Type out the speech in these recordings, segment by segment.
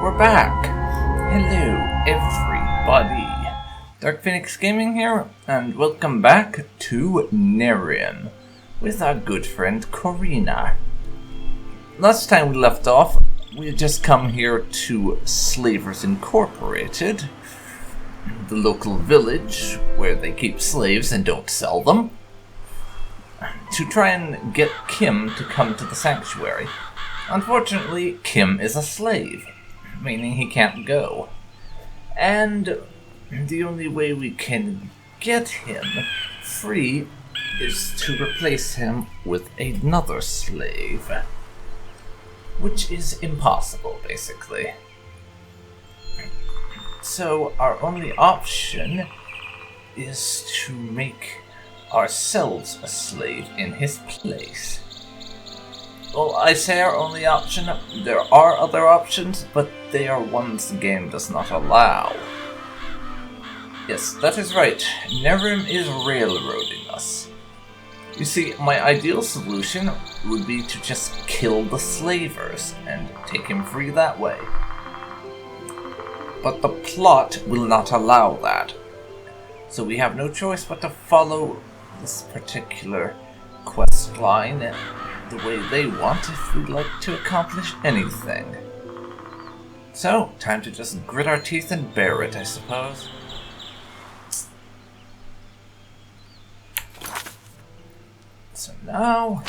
we're back. Hello, everybody. DarkPhoenix Gaming here, and welcome back to Nehrim with our good friend Corina. Last time we left off, we had just come here to Slavers Incorporated, the local village where they keep slaves and don't sell them, to try and get Kim to come to the sanctuary. Unfortunately, Kim is a slave, meaning he can't go. And the only way we can get him free is to replace him with another slave. Which is impossible, basically. So our only option is to make ourselves a slave in his place. Well, I say our only option. There are other options, but they are ones the game does not allow. Yes, that is right. Nehrim is railroading us. You see, my ideal solution would be to just kill the slavers and take him free that way. But the plot will not allow that. So we have no choice but to follow this particular quest line the way they want if we'd like to accomplish anything. So, time to just grit our teeth and bear it, I suppose. So now,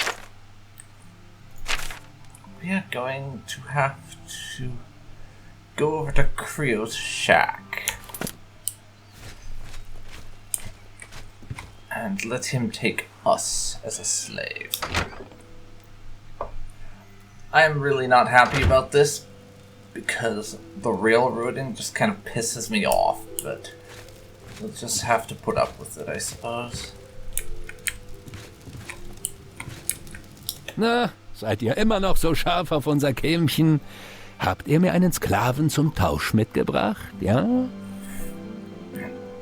we are going to have to go over to Creo's shack and let him take us as a slave. I am really not happy about this because the railroading just kind of pisses me off, but we'll just have to put up with it, I suppose. Na, seid ihr immer noch so scharf auf unser Kämchen? Habt ihr mir einen Sklaven zum Tausch mitgebracht, ja?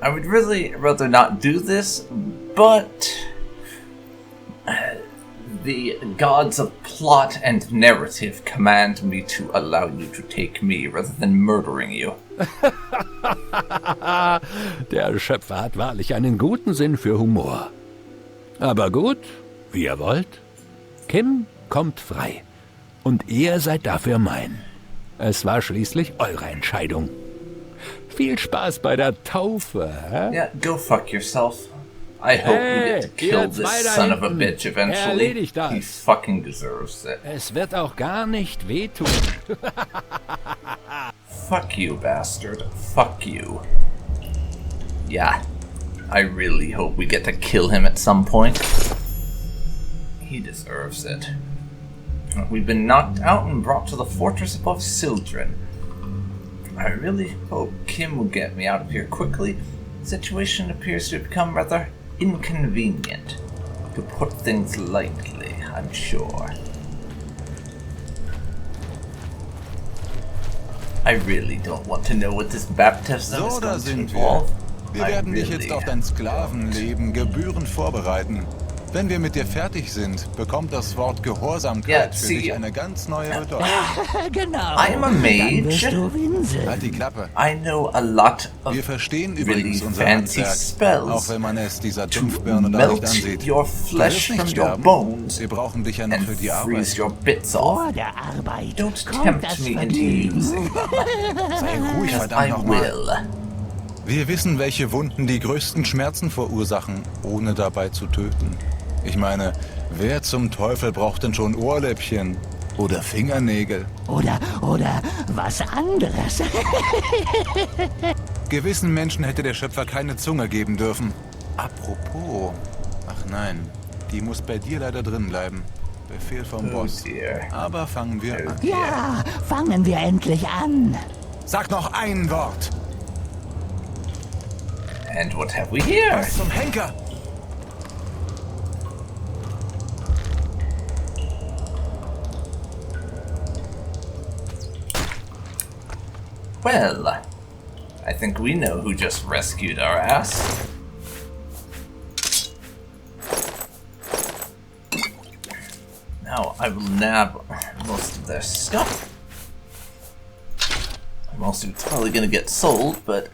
I would really rather not do this, but the gods of plot and narrative command me to allow you to take me rather than murdering you. Der Schöpfer hat wahrlich einen guten Sinn für Humor. Aber gut, wie ihr wollt. Kim kommt frei. Und ihr seid dafür mein. Es war schließlich eure Entscheidung. Viel Spaß bei der Taufe, hä? Yeah, go fuck yourself. I hope you get to kill this son of a bitch eventually. He fucking deserves it. Es wird auch gar nicht wehtun. Fuck you, bastard. Fuck you. Yeah, I really hope we get to kill him at some point. He deserves it. We've been knocked out and brought to the fortress above Sildren. I really hope Kim will get me out of here quickly. The situation appears to have become rather inconvenient, to put things lightly, I'm sure. I really don't want to know what this baptism is going to involve. Wir werden dich jetzt auf dein Sklavenleben gebührend vorbereiten. Wenn wir mit dir fertig sind, bekommt das Wort Gehorsamkeit für dich eine ganz neue Bedeutung. Genau. I am a mage. Halt die Klappe. I know a lot of Wir verstehen really übrigens unser fancy Handwerk, spells auch wenn man es dieser to Dumpfbirne da nicht melt ansieht. your Du flesh wirst from nicht your sterben. bones Wir brauchen dich ja noch and für die freeze Arbeit. your bits off. Vor der Arbeit Don't kommt tempt das me into Vergnügen. using them, Sei ruhig, I verdammt nochmal. will. Wir wissen, welche Wunden die größten Schmerzen verursachen, ohne dabei zu töten. Ich meine, wer zum Teufel braucht denn schon Ohrläppchen? Oder Fingernägel? Oder was anderes. Gewissen Menschen hätte der Schöpfer keine Zunge geben dürfen. Apropos. Ach nein, die muss bei dir leider drin bleiben. Befehl vom Boss. Dear. Aber fangen wir an. Ja, fangen wir endlich an. Sag noch ein Wort. And what have we here? Was zum Henker? Well, I think we know who just rescued our ass. Now I will nab most of their stuff. most of it's probably gonna get sold, but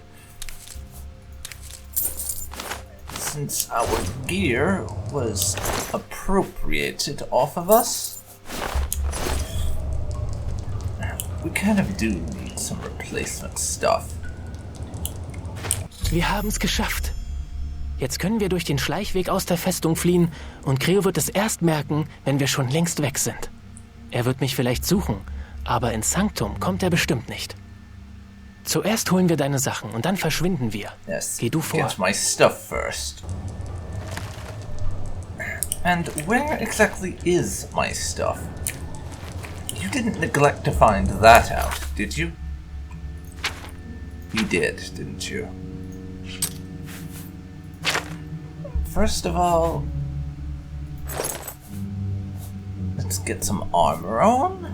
since our gear was appropriated off of us, we kind of do need some replacement stuff. Wir haben's geschafft. Jetzt können wir durch den Schleichweg aus der Festung fliehen und Creo wird es erst merken, wenn wir schon längst weg sind. Er wird mich vielleicht suchen, aber ins Sanktum kommt er bestimmt nicht. Zuerst holen wir deine Sachen und dann verschwinden wir. Yes, Geh du vor. get my stuff first. And where exactly is my stuff? You didn't neglect to find that out, did you? You did, didn't you? First of all, let's get some armor on.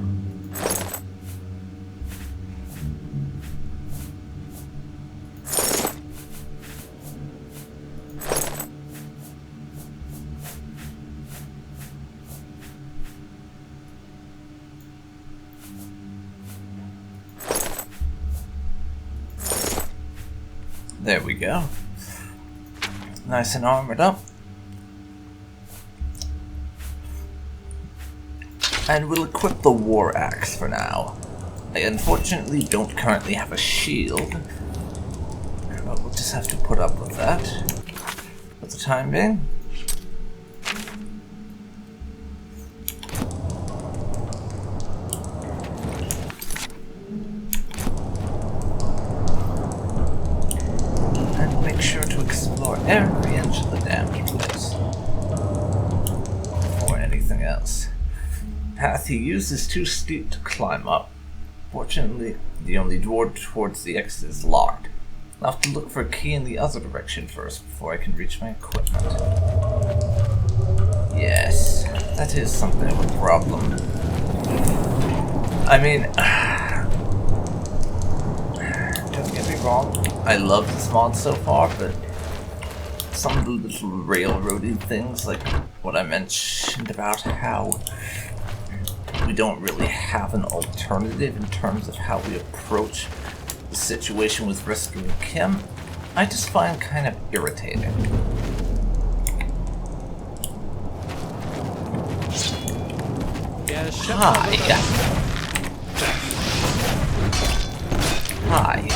There we go. Nice and armored up. And we'll equip the war axe for now. I unfortunately don't currently have a shield, but we'll just have to put up with that for the time being. And make sure to explore every inch of the damned place before anything else. The path he used is too steep to climb up. Fortunately, the only door towards the exit is locked. I'll have to look for a key in the other direction first before I can reach my equipment. Yes, that is something of a problem. I mean, don't get me wrong, I love this mod so far, but some of the little railroady things, like what I mentioned about how we don't really have an alternative in terms of how we approach the situation with rescuing Kim, I just find kind of irritating. Hi. Hi.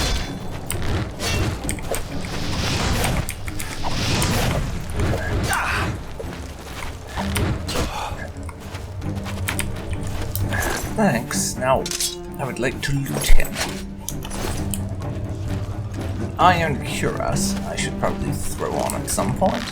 Thanks. Now, I would like to loot him. An iron cuirass I should probably throw on at some point.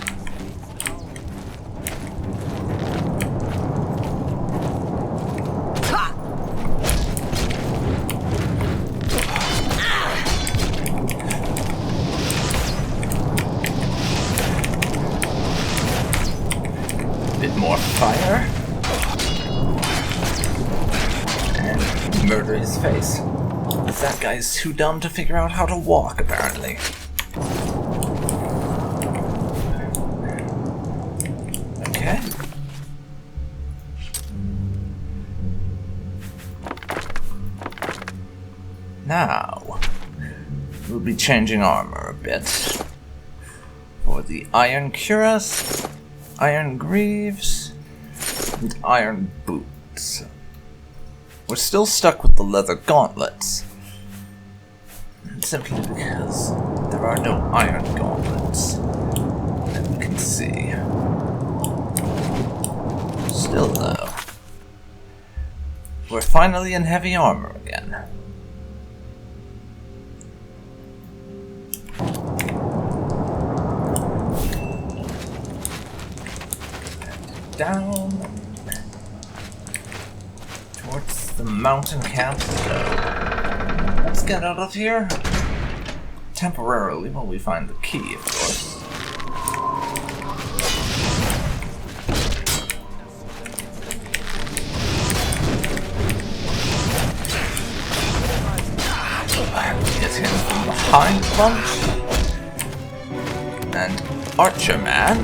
Bit more fire. Murder his face. That guy's too dumb to figure out how to walk, apparently. Okay. Now, we'll be changing armor a bit. For the iron cuirass, iron greaves, and iron boots. We're still stuck with the leather gauntlets. Simply because there are no iron gauntlets that we can see. Still though, we're finally in heavy armor again. And down towards the mountain camp to go. Let's get out of here. Temporarily while we find the key, of course. Get him from behind bunch. And Archer Man.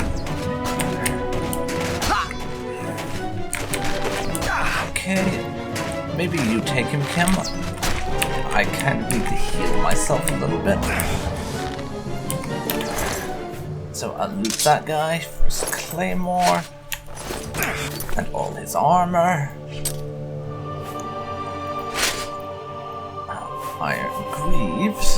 Okay. Maybe you take him, Kim. I kind of need to heal myself a little bit. So I'll loot that guy for his claymore and all his armor. Iron greaves.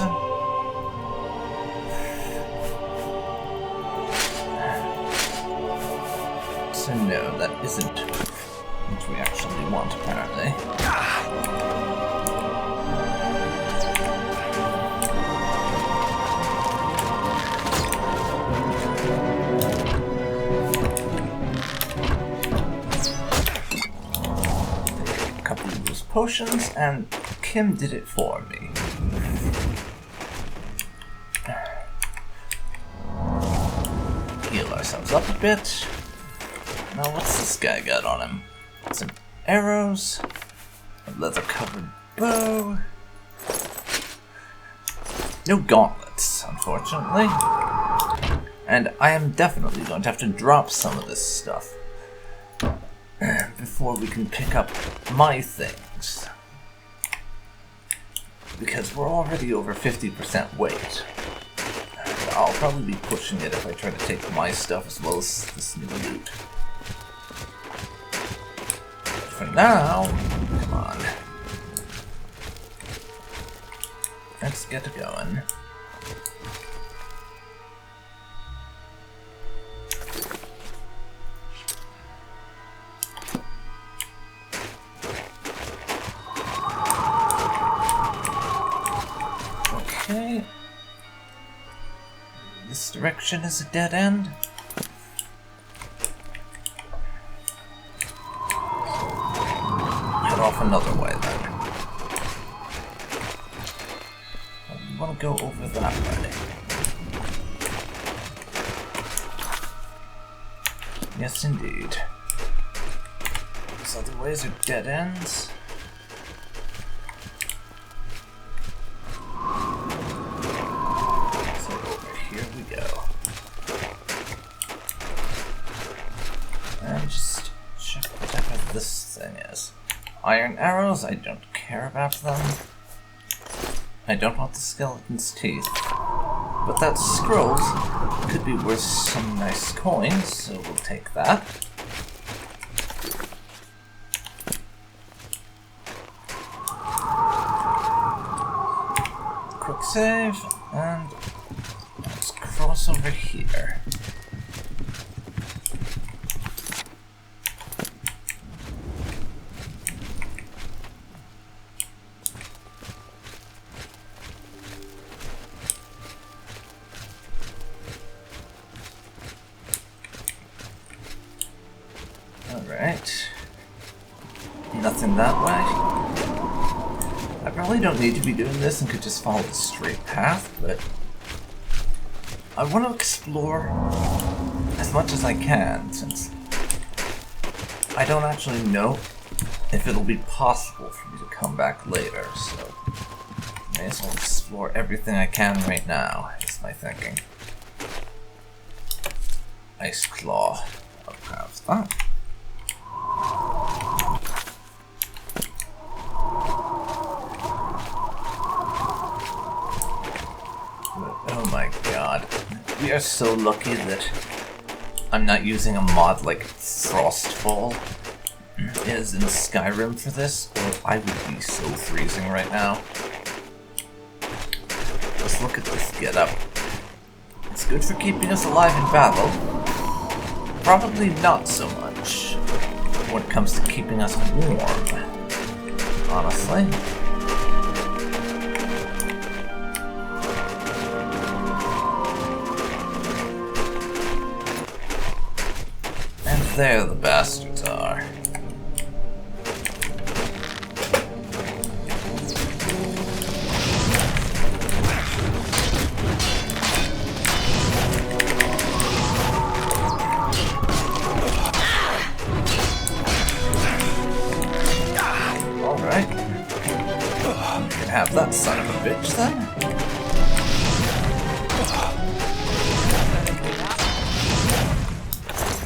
So no, that isn't what we actually want apparently. Potions, and Kim did it for me. Heal ourselves up a bit. Now what's this guy got on him? Some arrows, a leather covered bow. No gauntlets, unfortunately. And I am definitely going to have to drop some of this stuff before we can pick up my things. Because we're already over 50% weight. And I'll probably be pushing it if I try to take my stuff as well as this new loot. But for now, come on. Let's get it going. Okay. This direction is a dead end. Head off another way then. We want to go over that way. Yes, indeed. These other ways are dead ends. Iron arrows, I don't care about them. I don't want the skeleton's teeth. But that scrolls could be worth some nice coins, so we'll take that. Quick save, and let's cross over here. Alright. Nothing that way. I probably don't need to be doing this and could just follow the straight path, but I want to explore as much as I can, since I don't actually know if it'll be possible for me to come back later, so may as well explore everything I can right now, is my thinking. Ice Claw. I'll have that. Oh my god. We are so lucky that I'm not using a mod like Frostfall is in Skyrim for this, or I would be so freezing right now. Let's look at this getup. It's good for keeping us alive in battle. Probably not so much when it comes to keeping us warm, honestly. And there the bastards are. Have that son of a bitch then.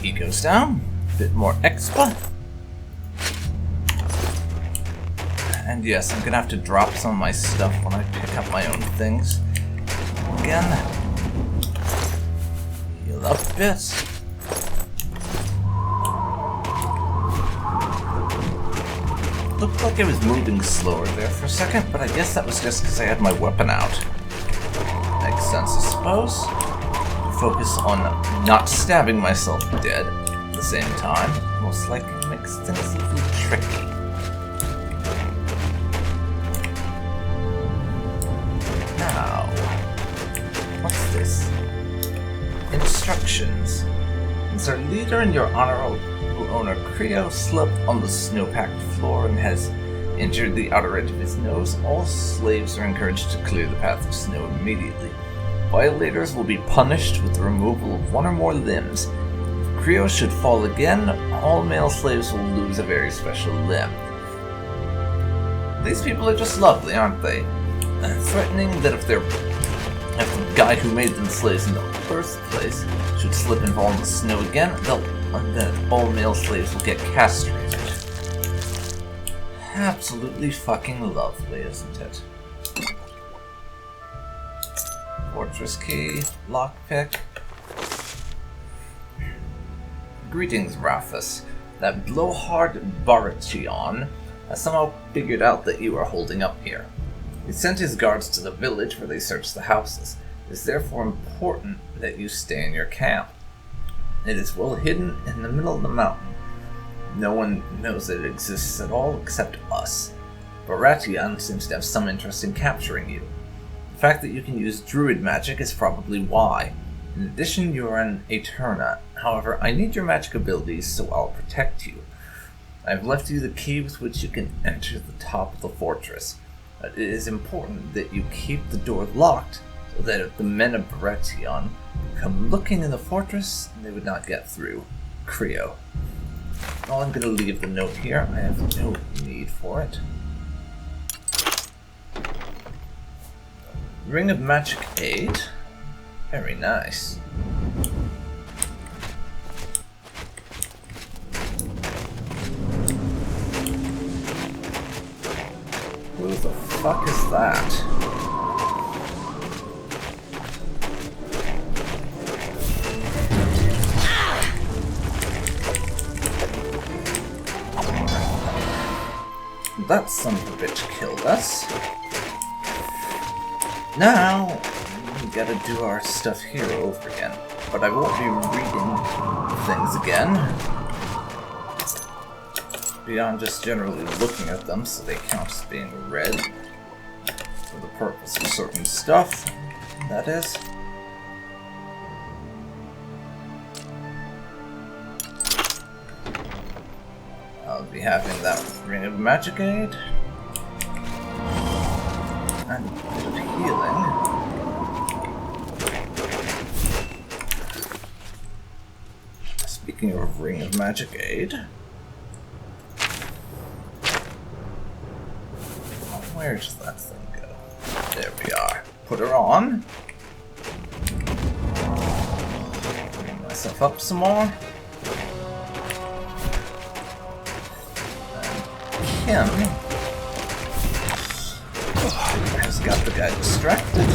He goes down. Bit more expa. And yes, I'm gonna have to drop some of my stuff when I pick up my own things. Again. Heal up a bit. Looked like I was moving slower there for a second, but I guess that was just because I had my weapon out. Makes sense, I suppose. Focus on not stabbing myself dead at the same time. Most likely makes things a little tricky. Now, what's this? Instructions. As our leader and your honorable owner Creo slipped on the snow-packed floor and has injured the outer edge of his nose, all slaves are encouraged to clear the path of snow immediately. Violators will be punished with the removal of one or more limbs. If Creo should fall again, all male slaves will lose a very special limb. These people are just lovely, aren't they? Threatening that if the guy who made them slaves in the first place should slip and fall in the snow again, then all male slaves will get castrated. Absolutely fucking lovely, isn't it? Fortress key, lockpick. Greetings, Raphus. That blowhard Barachion has somehow figured out that you are holding up here. He sent his guards to the village where they searched the houses. It is therefore important that you stay in your camp. It is well hidden in the middle of the mountain. No one knows that it exists at all except us. Barachion seems to have some interest in capturing you. The fact that you can use druid magic is probably why. In addition, you are an Eterna. However, I need your magic abilities, so I'll protect you. I have left you the key with which you can enter the top of the fortress. But it is important that you keep the door locked, so that if the men of Barachion come looking in the fortress, they would not get through. Creo. Well, I'm going to leave the note here. I have no need for it. Ring of Magic 8. Very nice. Who the fuck is that? That son of a bitch killed us. Now, we gotta do our stuff here over again. But I won't be reading things again. Beyond just generally looking at them, so they count as being read. For the purpose of certain stuff, that is. I'll be having that Ring of Magic Aid. And a bit of healing. Speaking of Ring of Magic Aid. Where does that thing go? There we are. Put her on. Bring myself up some more. Kim has got the guy distracted.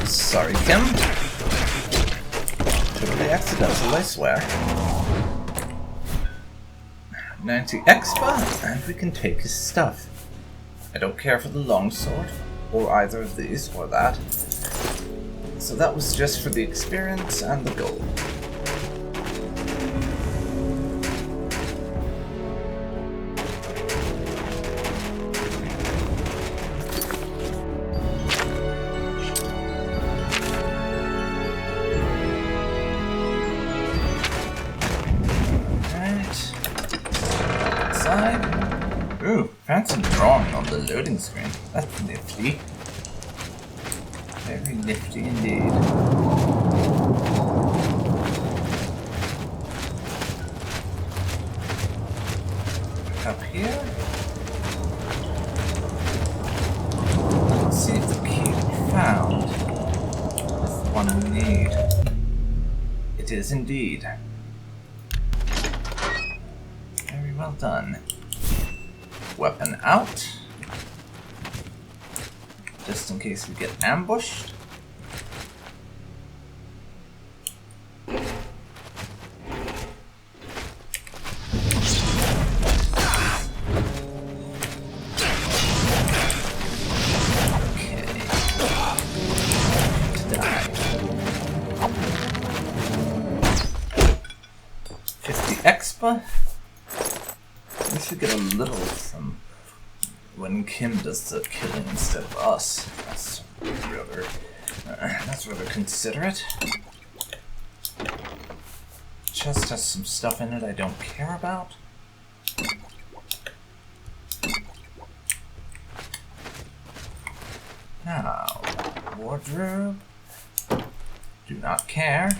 Sorry, Kim. Totally accidental, I swear. 90 expa, and we can take his stuff. I don't care for the longsword, or either of these, or that. So that was just for the experience and the gold. Alright. Outside. Ooh, fancy drawing on the loading screen. That's nifty. Very nifty indeed. Up here. Let's see if the key we found is the one we need. It is indeed. Very well done. Weapon out. Just in case we get ambushed. We should get a little from when Kim does the killing instead of us. That's rather considerate. Chest has some stuff in it I don't care about. Now, wardrobe. Do not care.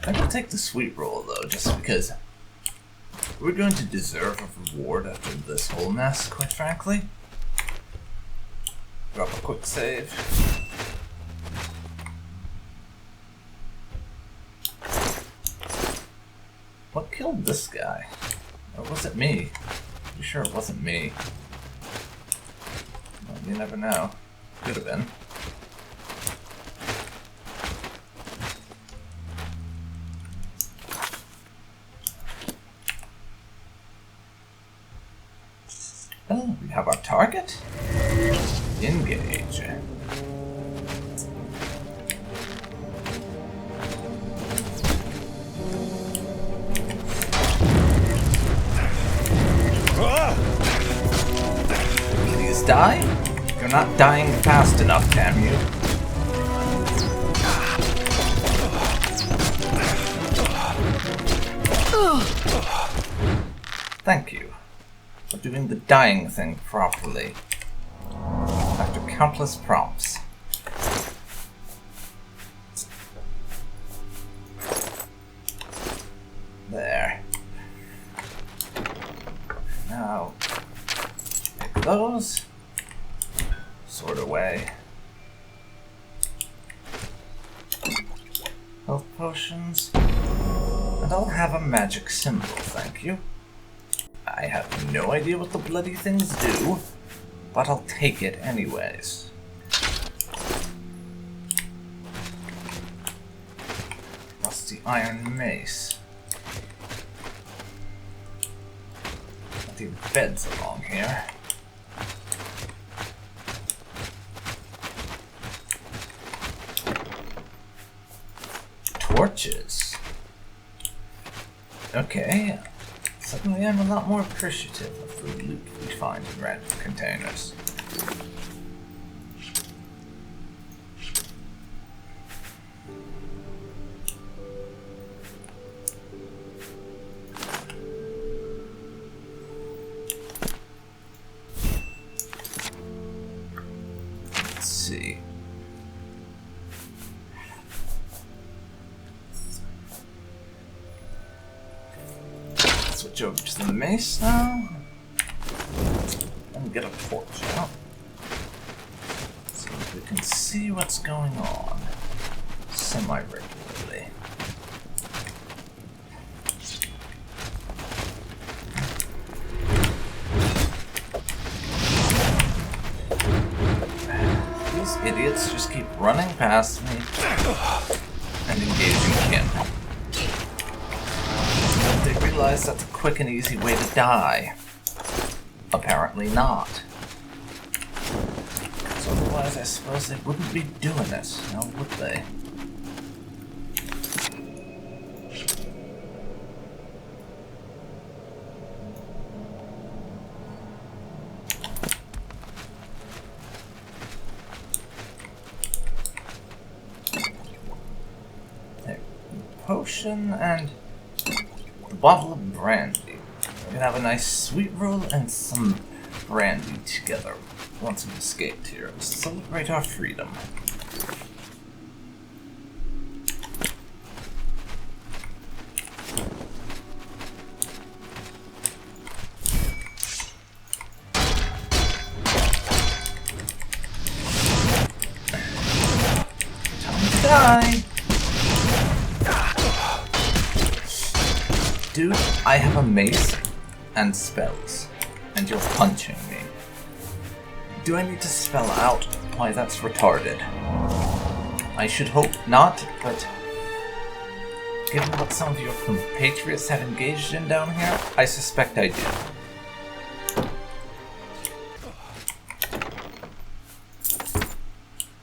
I think I'll take the sweet roll though, just because we're going to deserve a reward after this whole mess, quite frankly. Drop a quick save. What killed this guy? Or was it me? You sure it wasn't me? Well, you never know. Could have been. Oh, we have our target. Engage. Please die? You're not dying fast enough, damn you. Thank you for doing the dying thing properly. After countless prompts. There. Now, pick those. Sort away. Health potions. And I'll have a magic symbol, thank you. I have no idea what the bloody things do, but I'll take it anyways. Rusty iron mace. I think beds along here. Torches. Okay. Suddenly I'm a lot more appreciative of the loot we find in random containers. Let's see. Switch over to the mace now. And get a torch out. So we can see what's going on semi-regularly. These idiots just keep running past me and engaging Kim. They realize that's a quick and easy way to die. Apparently not. So otherwise I suppose they wouldn't be doing it, now would they? There. Potion and a bottle of brandy. We're gonna have a nice sweet roll and some brandy together once we've escaped here. Celebrate our freedom. Dude, I have a mace and spells, and you're punching me. Do I need to spell out why that's retarded? I should hope not, but given what some of your compatriots have engaged in down here, I suspect I do.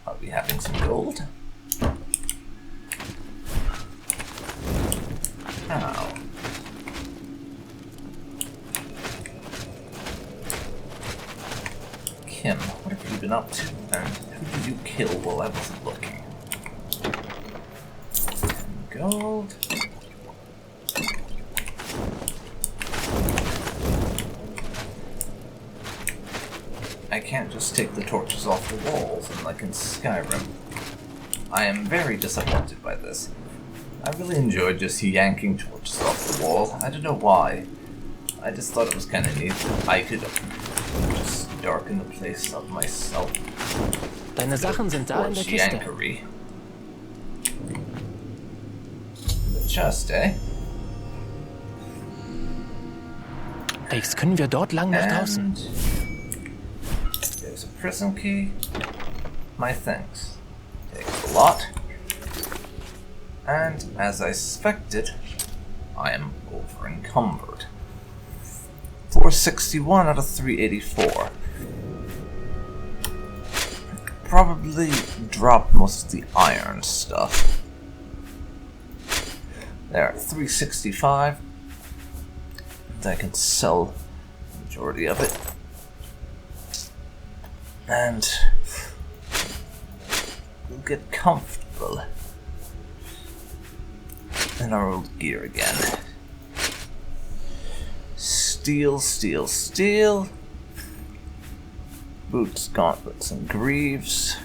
Are we having some gold? Ow. Kim, what have you been up to? And who did you kill while I wasn't looking? Gold. I can't just take the torches off the walls like in Skyrim. I am very disappointed by this. I really enjoyed just yanking torches off the wall. I don't know why. I just thought it was kind of neat that I could just darken the place up myself. Deine Sachen sind da in der Kiste. Yankery. The chest, eh? Rex, können wir dort lang nach draußen? There's a prison key. My thanks. Takes a lot. And as I suspected, I am over encumbered. 461 out of 384. Probably dropped most of the iron stuff. There, 365. I can sell the majority of it. And we'll get comfortable in our old gear again. Steel, steel, steel. Boots, gauntlets, and greaves.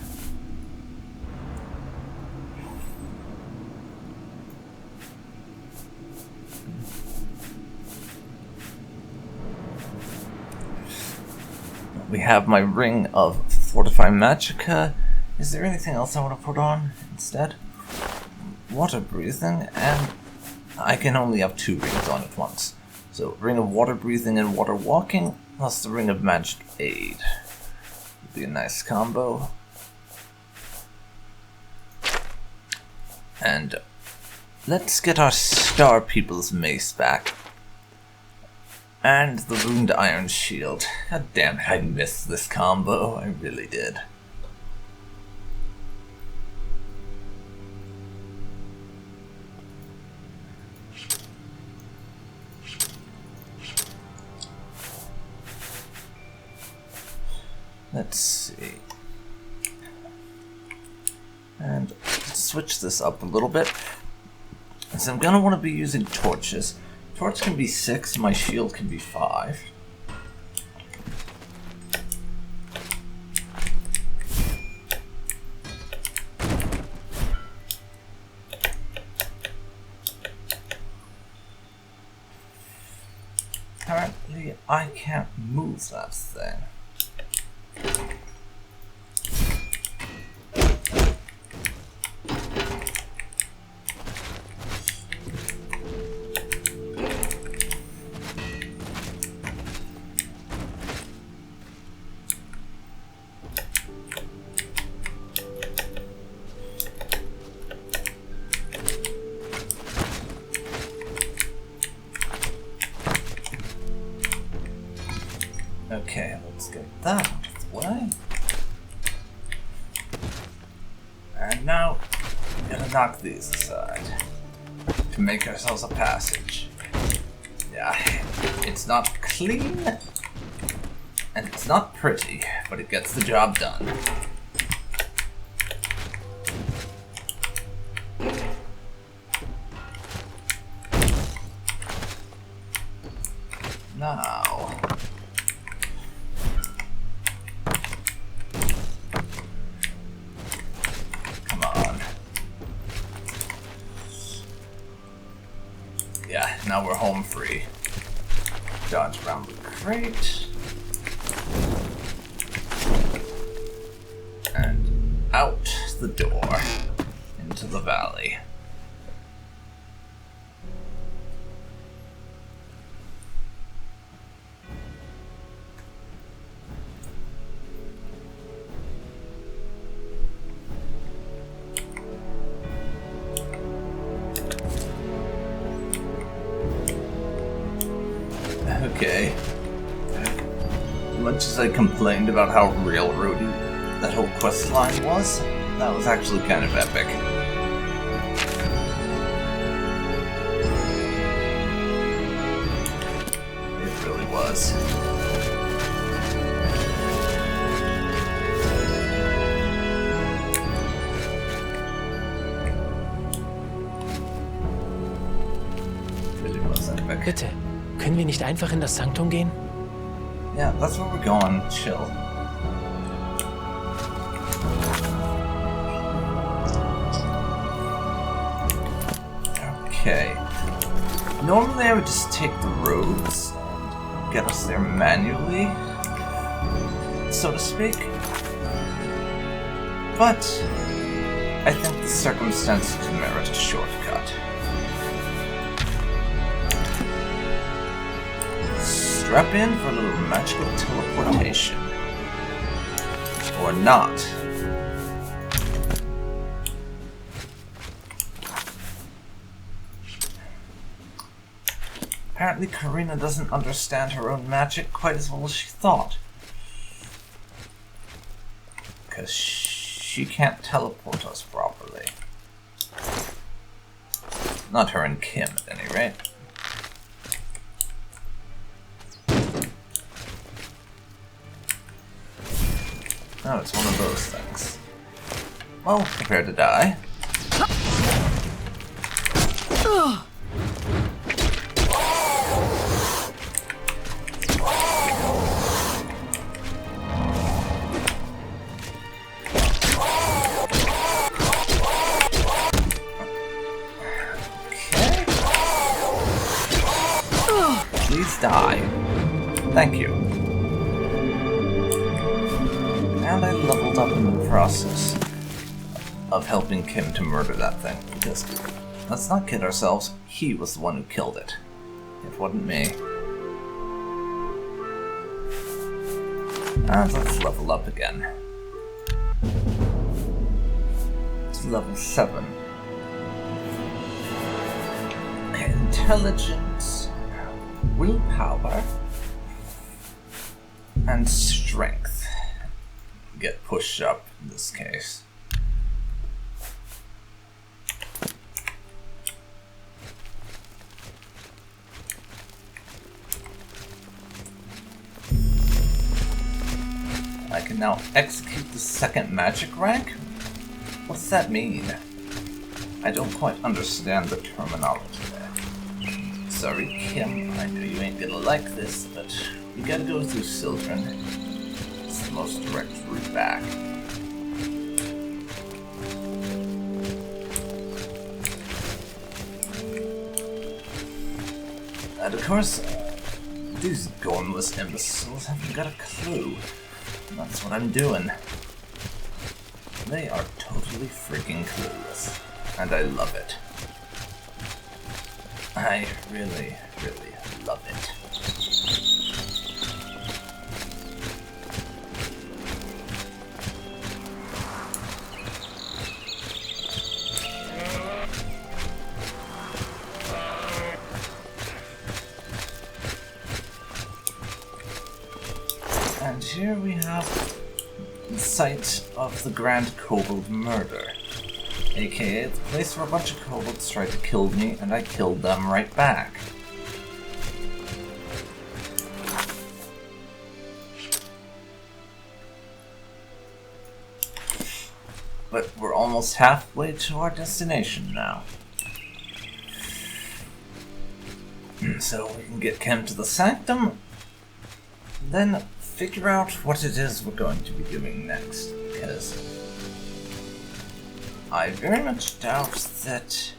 We have my ring of Fortify Magicka. Is there anything else I want to put on instead? Water breathing, and I can only have 2 rings on at once. So, ring of water breathing and water walking, plus the ring of magic aid. Would be a nice combo. And let's get our Star People's mace back. And the Ruined Iron Shield. God damn it, I missed this combo. I really did. Let's see. And let's switch this up a little bit. So I'm going to want to be using torches. Torch can be 6, my shield can be 5. Apparently, I can't move that thing. Okay, let's get that out of the way. And now, we're gonna knock these aside to make ourselves a passage. Yeah, it's not clean, and it's not pretty, but it gets the job done. Now, come on. Yeah, now we're home free. Dodge around the crate. And out the door into the valley. okay. As much as I complained about how railroady that whole quest line was, that was actually kind of epic. It really was. Bitte, können wir nicht einfach in das Sanktum gehen? Yeah, that's where we're going. Chill. Okay. Normally I would just take the roads and get us there manually, so to speak. But I think the circumstances merit a shortcut. Strap in for a little magical teleportation. Or not. Apparently Karina doesn't understand her own magic quite as well as she thought. Because she can't teleport us properly. Not her and Kim, at any rate. Oh, it's one of those things. Well, prepare to die. Please die. Thank you. And I leveled up in the process of helping Kim to murder that thing. Because, let's not kid ourselves, he was the one who killed it. It wasn't me. And let's level up again. To level 7. Intelligence, willpower, and strength get pushed up in this case. I can now execute the second magic rank? What's that mean? I don't quite understand the terminology there. Sorry, Kim, I know you ain't gonna like this, but we gotta go through Sildren. It's the most direct route back. And of course, these gormless imbeciles haven't got a clue. That's what I'm doing. They are totally freaking clueless. And I love it. I really, really love it. And here we have the site of the Grand Kobold Murder, aka the place where a bunch of kobolds tried to kill me and I killed them right back. But we're almost halfway to our destination now. So we can get Kim to the Sanctum, then figure out what it is we're going to be doing next, because I very much doubt that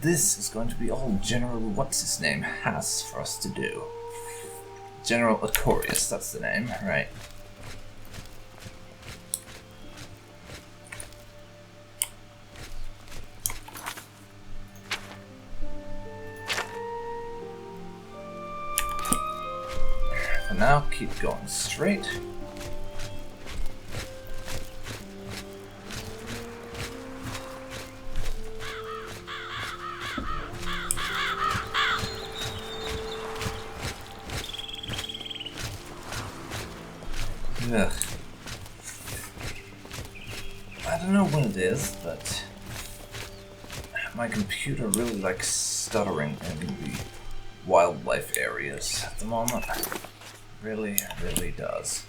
this is going to be all General What's-His-Name has for us to do. General Aquarius, that's the name, right? For now, keep going straight. Ugh. I don't know what it is, but my computer really likes stuttering in the wildlife areas at the moment. Really, really does.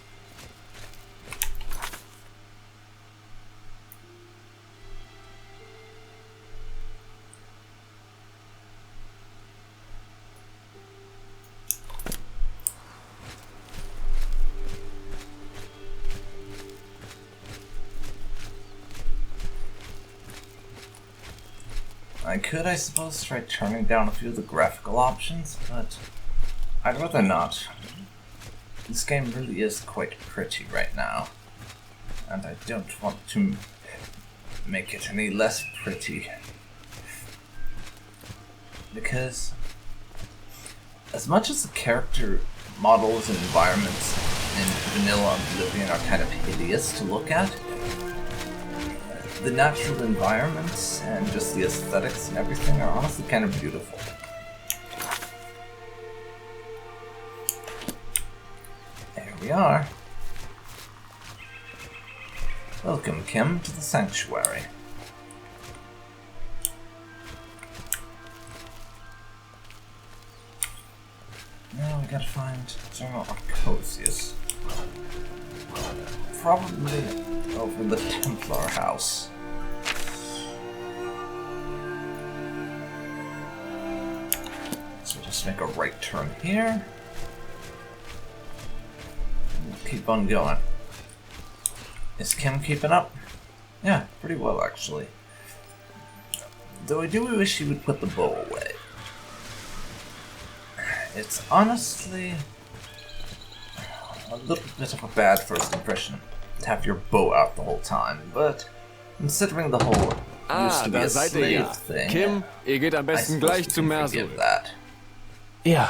I could, I suppose, try turning down a few of the graphical options, but I'd rather not. This game really is quite pretty right now, and I don't want to make it any less pretty. Because as much as the character models and environments in vanilla Oblivion are kind of hideous to look at, the natural environments and just the aesthetics and everything are honestly kind of beautiful. There we are. Welcome, Kim, to the sanctuary. Now we gotta find General Arcosius. Probably over the Templar house. So just make a right turn here. And keep on going. Is Kim keeping up? Yeah, pretty well actually. Though I do wish she would put the bow away. It's honestly a little bit of a bad first impression to have your bow out the whole time, but considering the whole used to be a slave thing, Kim, ihr geht am besten gleich zu Mersul. Ja,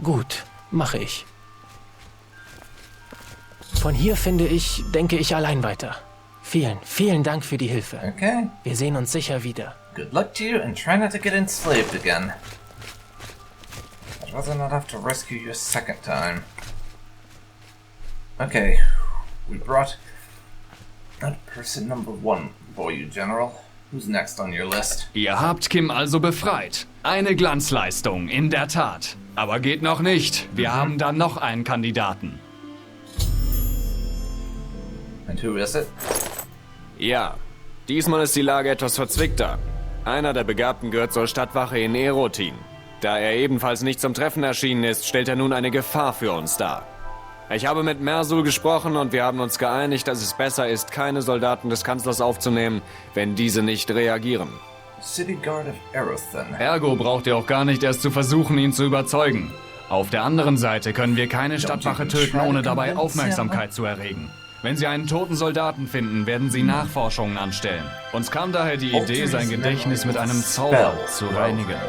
gut, mache ich. Von hier denke ich allein weiter. Vielen, vielen Dank für die Hilfe. Okay. Wir sehen uns sicher wieder. Good luck to you and try not to get enslaved again. I'd rather not have to rescue you a second time. Okay, we brought that person number 1 for you, General. Who's next on your list? Ihr habt Kim also befreit. Eine Glanzleistung, in der Tat. Aber geht noch nicht. Wir haben da noch einen Kandidaten. And who is it? Ja, diesmal ist die Lage etwas verzwickter. Einer der Begabten gehört zur Stadtwache in Erotin. Da er ebenfalls nicht zum Treffen erschienen ist, stellt er nun eine Gefahr für uns dar. Ich habe mit Mersul gesprochen und wir haben uns geeinigt, dass es besser ist, keine Soldaten des Kanzlers aufzunehmen, wenn diese nicht reagieren. City Guard of Erothin. Ergo braucht ihr auch gar nicht erst zu versuchen, ihn zu überzeugen. Auf der anderen Seite können wir keine Stadtwache töten, ohne dabei Aufmerksamkeit zu erregen. Wenn sie einen toten Soldaten finden, werden sie Nachforschungen anstellen. Uns kam daher die Idee, sein Gedächtnis mit einem Zauber zu reinigen.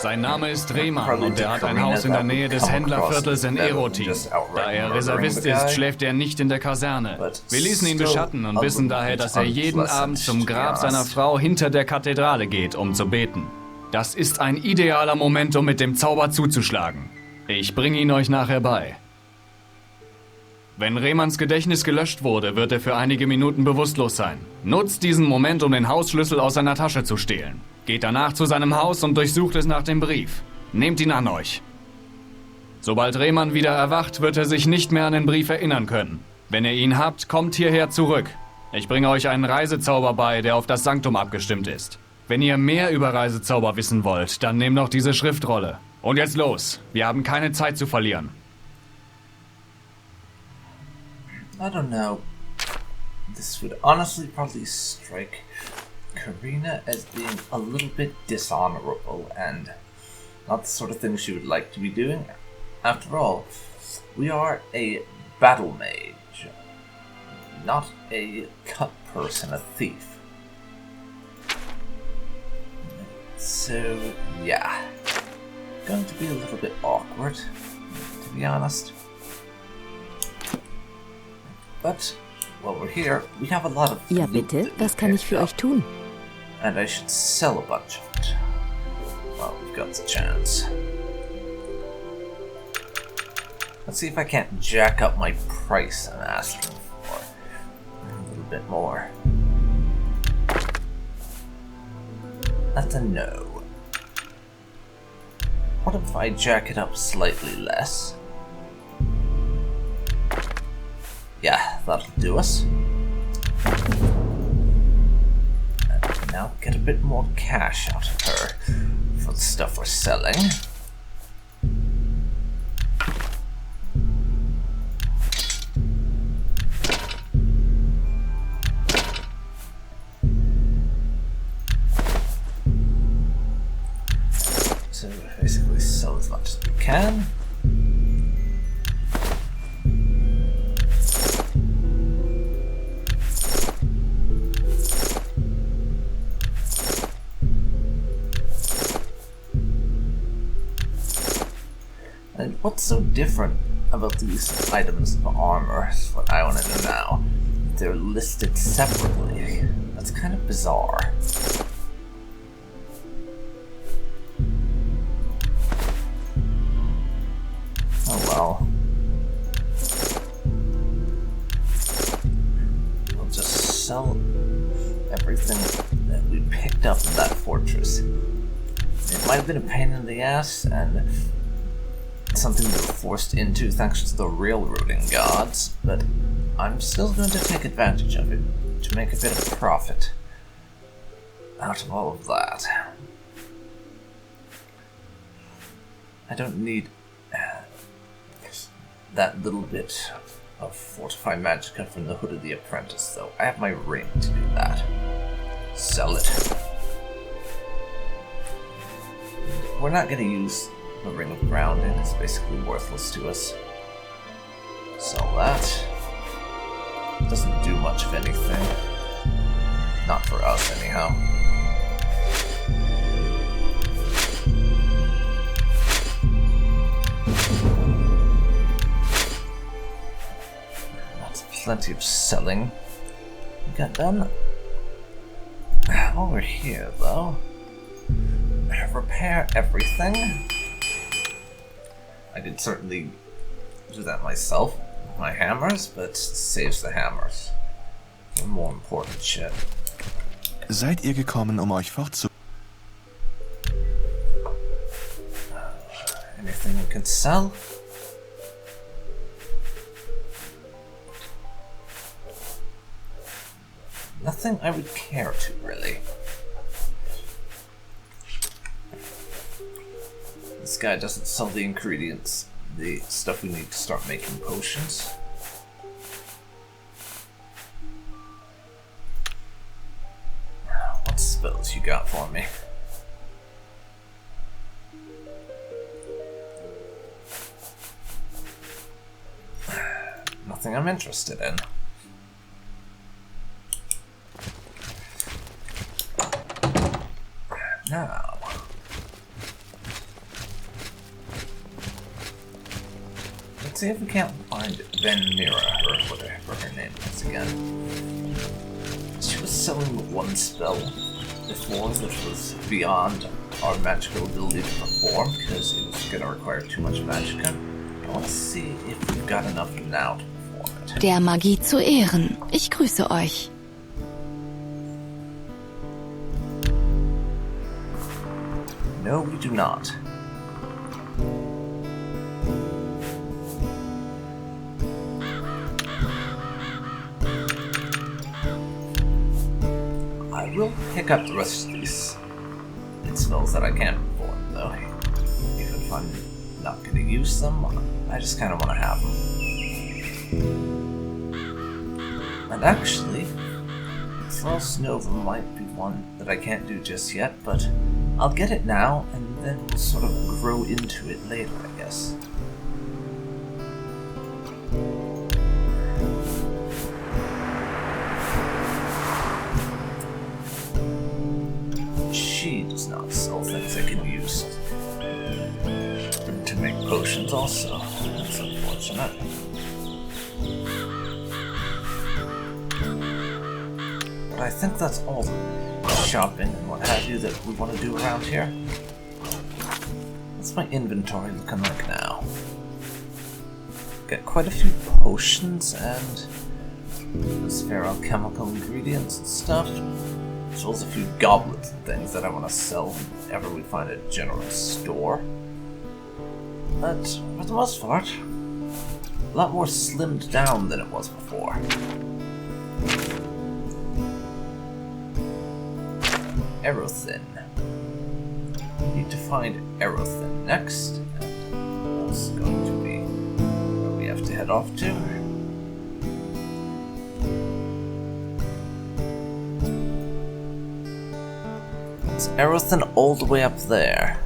Sein Name ist Rehman und er hat ein Haus in der Nähe des Händlerviertels in Erotin. Da er Reservist ist, schläft er nicht in der Kaserne. Wir ließen ihn beschatten und wissen daher, dass er jeden Abend zum Grab seiner Frau hinter der Kathedrale geht, um zu beten. Das ist ein idealer Moment, um mit dem Zauber zuzuschlagen. Ich bringe ihn euch nachher bei. Wenn Rehmans Gedächtnis gelöscht wurde, wird er für einige Minuten bewusstlos sein. Nutzt diesen Moment, um den Hausschlüssel aus seiner Tasche zu stehlen. Geht danach zu seinem Haus und durchsucht es nach dem Brief. Nehmt ihn an euch. Sobald Rehman wieder erwacht, wird er sich nicht mehr an den Brief erinnern können. Wenn ihr ihn habt, kommt hierher zurück. Ich bringe euch einen Reisezauber bei, der auf das Sanktum abgestimmt ist. Wenn ihr mehr über Reisezauber wissen wollt, dann nehmt noch diese Schriftrolle. Und jetzt los, wir haben keine Zeit zu verlieren. I don't know. This would honestly probably strike Karina as being a little bit dishonorable and not the sort of thing she would like to be doing. After all, we are a battle mage, not a cut person, a thief. So, yeah. Going to be a little bit awkward, to be honest. But, while we're here, we have a lot of Ja, bitte, was kann ich für euch tun? And I should sell a bunch of it. Well, we've got the chance. Let's see if I can't jack up my price I'm asking for a little bit more. That's a no. What if I jack it up slightly less? Yeah, that'll do us. And now get a bit more cash out of her for the stuff we're selling. So basically sell as much as we can. And what's so different about these items of armor is what I want to know now. They're listed separately. That's kind of bizarre. Oh well. We'll just sell everything that we picked up in that fortress. It might have been a pain in the ass, and something we were forced into thanks to the railroading gods, but I'm still going to take advantage of it to make a bit of profit out of all of that. I don't need that little bit of fortified magicka from the Hood of the Apprentice, though. I have my ring to do that. Sell it. We're not going to use the Ring of Grounding. It's basically worthless to us. Sell that. Doesn't do much of anything. Not for us, anyhow. That's plenty of selling we got done. While we're here, though, repair everything. I could certainly do that myself with my hammers, but it saves the hammers. The more important shit. Seid ihr gekommen, euch fortzu... Anything we can sell? Nothing I would care to, really. This guy doesn't sell the ingredients, the stuff we need to start making potions. What spells you got for me? Nothing I'm interested in. Now, let's see if we can't find Venmira, or whatever her name is again. She was selling one spell before that was beyond our magical ability to perform because it was going to require too much magicka. I want to see if we've got enough now to perform it. Der Magie zu Ehren. Ich grüße euch. No, we do not. I will pick up the rest of these spells that I can perform, though. Even if I'm not going to use them, I just kind of want to have them. And actually, Frost Nova might be one that I can't do just yet, but I'll get it now, and then we'll sort of grow into it later, I guess. She does not sell things I can use to make potions also. That's unfortunate. But I think that's all the shopping and what have you that we want to do around here. What's my inventory looking like now? get quite a few potions and those ferrochemical ingredients and stuff. As well as a few goblets and things that I want to sell whenever we find a general store. But for the most part, a lot more slimmed down than it was before. Aerothin. Need to find Aerothin next, and that's going to be where we have to head off to. It's Aerothin all the way up there.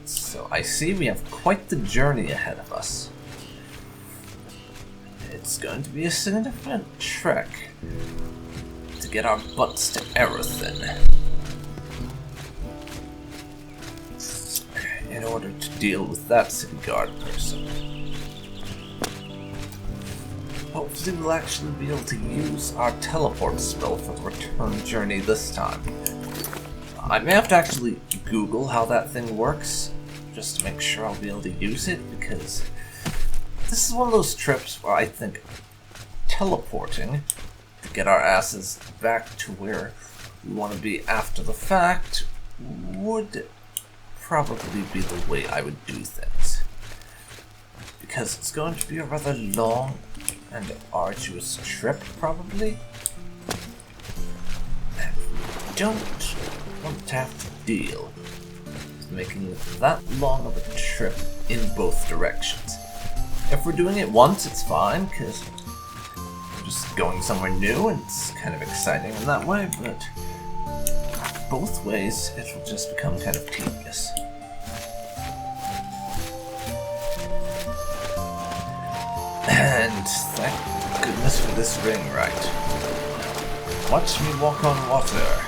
So I see we have quite the journey ahead of us. It's going to be a significant trek to get our butts to Aerothin in order to deal with that city guard person. Hopefully we'll actually be able to use our teleport spell for the return journey this time. I may have to actually Google how that thing works, just to make sure I'll be able to use it, because this is one of those trips where I think teleporting to get our asses back to where we want to be after the fact would probably be the way I would do things. Because it's going to be a rather long and arduous trip, probably. And we don't want to have to deal with making that long of a trip in both directions. If we're doing it once, it's fine, because we're just going somewhere new and it's kind of exciting in that way, but both ways it will just become kind of tedious. And thank goodness for this ring, right? Watch me walk on water.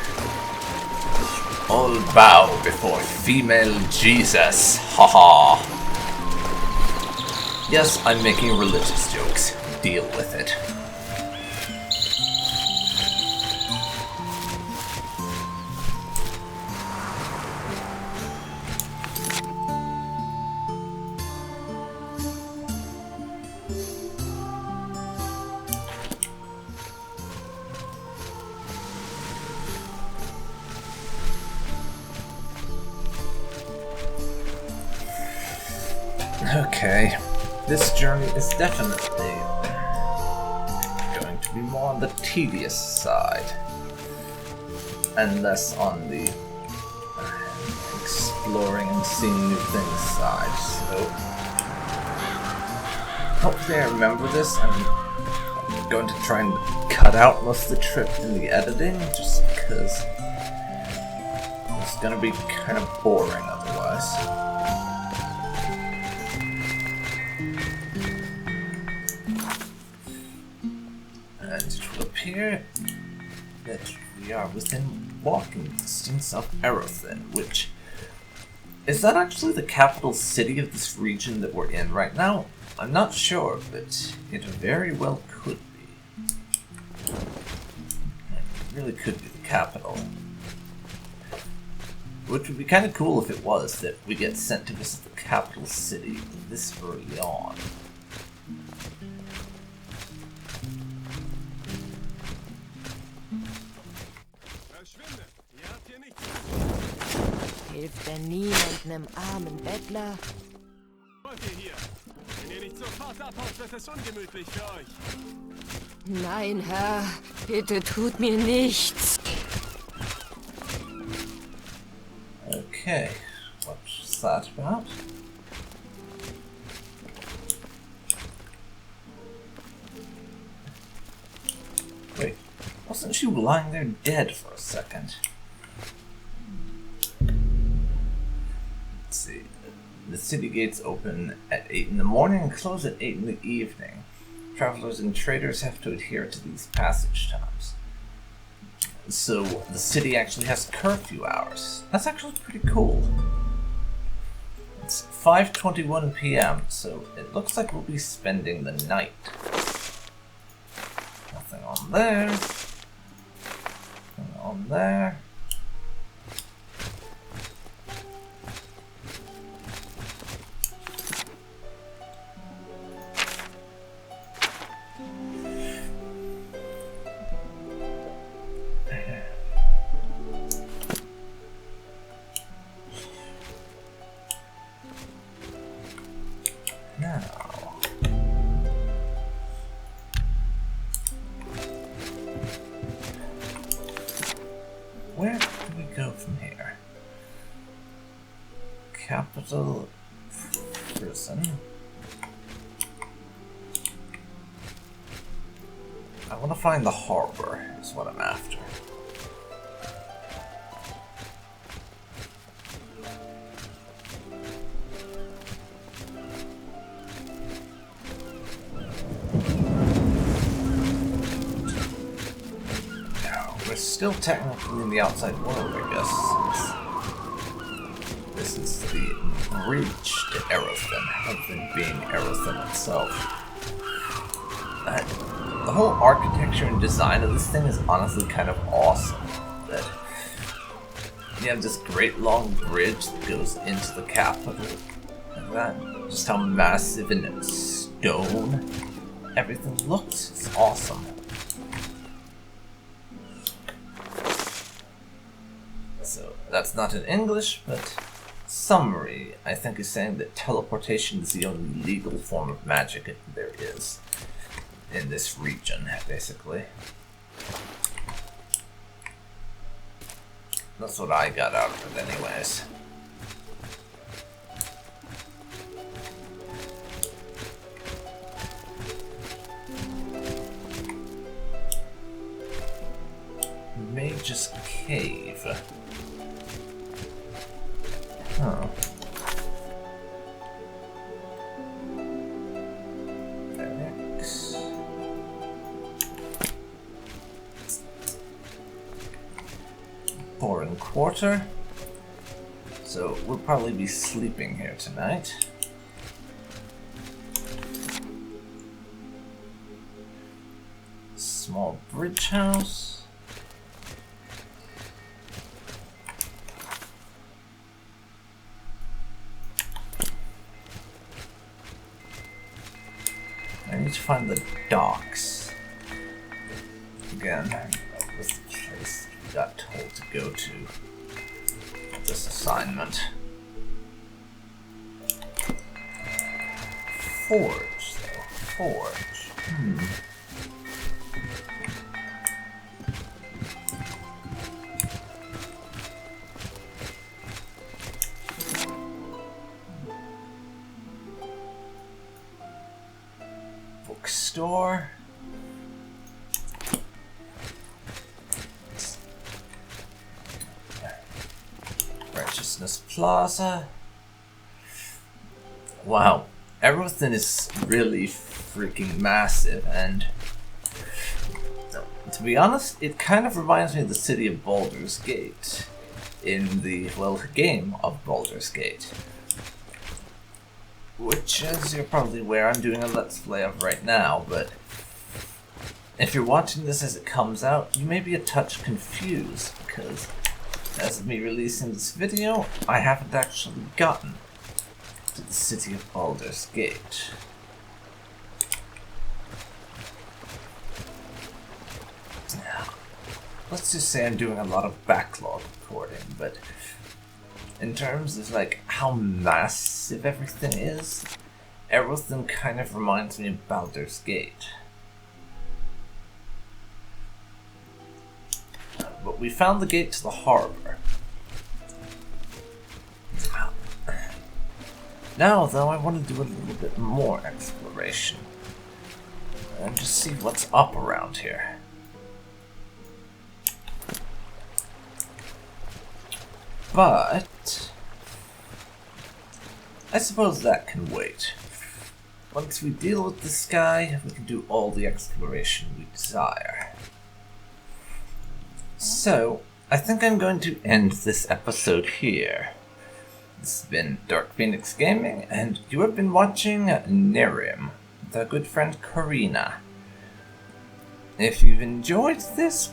All bow before female Jesus. Haha. Yes, I'm making religious jokes. Deal with it. Okay, this journey is definitely going to be more on the tedious side, and less on the exploring and seeing new things side, so hopefully I remember this. I'm going to try and cut out most of the trip in the editing, just because it's going to be kind of boring otherwise. And it will appear that we are within walking distance of Aerothin, which... Is that actually the capital city of this region that we're in right now? I'm not sure, but it very well could be. It really could be the capital. Which would be kind of cool if it was, that we get sent to visit the capital city this early on. Hilft denn niemand nem armen Bettler? Wollt ihr hier? Wenn ihr nicht sofort abhaut, wird es ungemütlich für euch. Nein, Herr, bitte tut mir nichts. Okay, what's that about? Wait, wasn't she lying there dead for a second? Let's see. The city gates open at 8 in the morning and close at 8 in the evening. Travelers and traders have to adhere to these passage times. So the city actually has curfew hours. That's actually pretty cool. It's 5:21 p.m., so it looks like we'll be spending the night. Nothing on there. Nothing on there. do we go from here? Capital prison. I want to find the harbor, is what I'm after. No, we're still technically in the outside world, I guess. This is the bridge to Erethin, other than being Erethin itself. The whole architecture and design of this thing is honestly kind of awesome. That you have this great long bridge that goes into the capital. Like that. Just how massive and stone everything looks. It's awesome. So that's not in English, but summary, I think, is saying that teleportation is the only legal form of magic there is in this region, basically. That's what I got out of it anyways. Mage's Cave. Huh. Boring quarter. So we'll probably be sleeping here tonight. Small bridge house. I need to find the docks. Again, this is the place we got told to go to. This assignment. Forge, though. Forge. Bookstore. Righteousness Plaza. Wow, everything is really freaking massive, and to be honest, it kind of reminds me of the city of Baldur's Gate in the, well, game of Baldur's Gate. Which, as you're probably aware, I'm doing a Let's Play of right now, but if you're watching this as it comes out, you may be a touch confused, because as of me releasing this video, I haven't actually gotten to the city of Baldur's Gate. Now, let's just say I'm doing a lot of backlog recording, but in terms of like how massive everything is, everything kind of reminds me of Baldur's Gate. But we found the gate to the harbor. Now, though, I want to do a little bit more exploration and just see what's up around here. But I suppose that can wait. Once we deal with this guy, we can do all the exploration we desire. So, I think I'm going to end this episode here. This has been DarkPhoenix Gaming, and you have been watching Nehrim with our good friend Karina. If you've enjoyed this,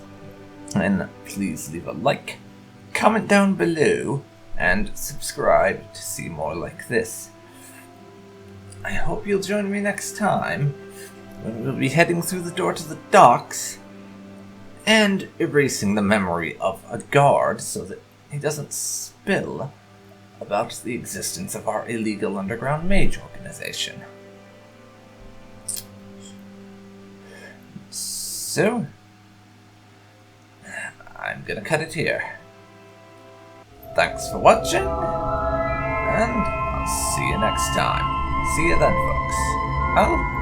then please leave a like, comment down below, and subscribe to see more like this. I hope you'll join me next time, when we'll be heading through the door to the docks, and erasing the memory of a guard so that he doesn't spill about the existence of our illegal underground mage organization. So, I'm gonna cut it here. thanks for watching, and I'll see you next time. See you then, folks. I'll